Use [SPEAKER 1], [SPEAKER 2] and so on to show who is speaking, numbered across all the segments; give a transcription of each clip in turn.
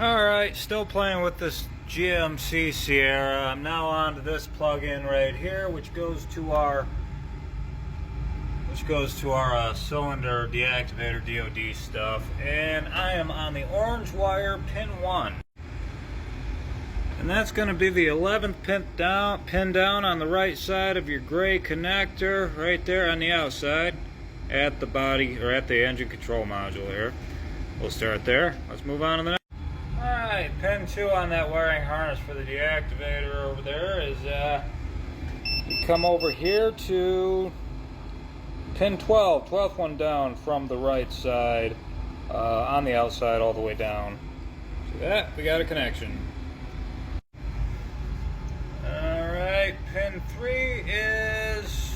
[SPEAKER 1] Alright, still playing with this GMC Sierra. I'm now on to this plug-in right here, which goes to our cylinder deactivator DOD stuff, and I am on the orange wire pin 1. And that's going to be the 11th pin down on the right side of your gray connector, right there on the outside, at the body, or at the engine control module here. We'll start there. Let's move on to the next. Alright, pin 2 on that wiring harness for the deactivator over there is, you come over here to pin 12, 12th one down from the right side, on the outside all the way down. See that? We got a connection. Alright, pin 3 is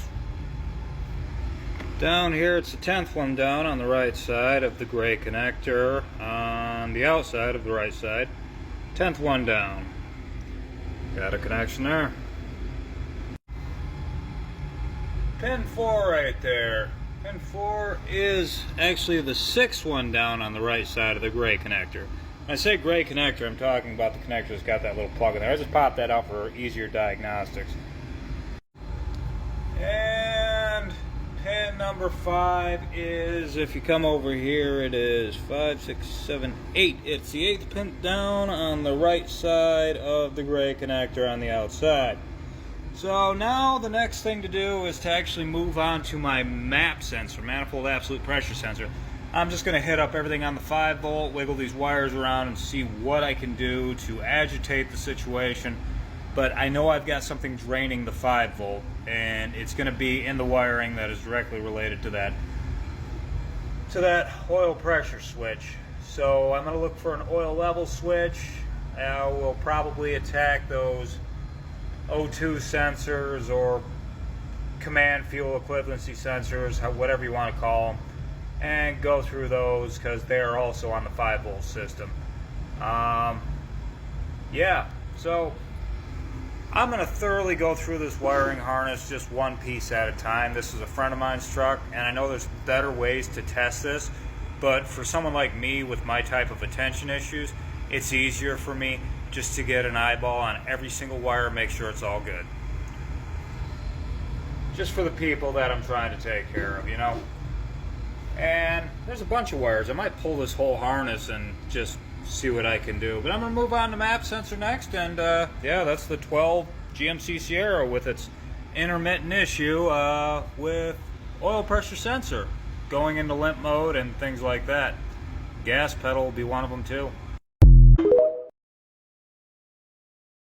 [SPEAKER 1] down here. It's the 10th one down on the right side of the gray connector, on the outside of the right side. 10th one down. Got a connection there. Pin 4 right there. Pin 4 is actually the 6th one down on the right side of the gray connector. When I say gray connector, I'm talking about the connector that's got that little plug in there. I just popped that out for easier diagnostics. And pin number 5 is, if you come over here, it is 5, 6, 7, 8. It's the 8th pin down on the right side of the gray connector on the outside. So now the next thing to do is to actually move on to my MAP sensor, manifold absolute pressure sensor. I'm just going to hit up everything on the 5 volt, wiggle these wires around and see what I can do to agitate the situation. But I know I've got something draining the 5 volt, and it's going to be in the wiring that is directly related to that oil pressure switch. So I'm going to look for an oil level switch. We'll probably attack those O2 sensors or command fuel equivalency sensors, whatever you want to call them, and go through those because they're also on the 5 volt system. Yeah, so I'm going to thoroughly go through this wiring harness just one piece at a time. This is a friend of mine's truck, and I know there's better ways to test this, but for someone like me with my type of attention issues, it's easier for me just to get an eyeball on every single wire and make sure it's all good. Just for the people that I'm trying to take care of, you know. And there's a bunch of wires. I might pull this whole harness and just see what I can do. But I'm going to move on to MAP sensor next, and yeah, that's the 12 GMC Sierra with its intermittent issue with oil pressure sensor going into limp mode and things like that. Gas pedal will be one of them too.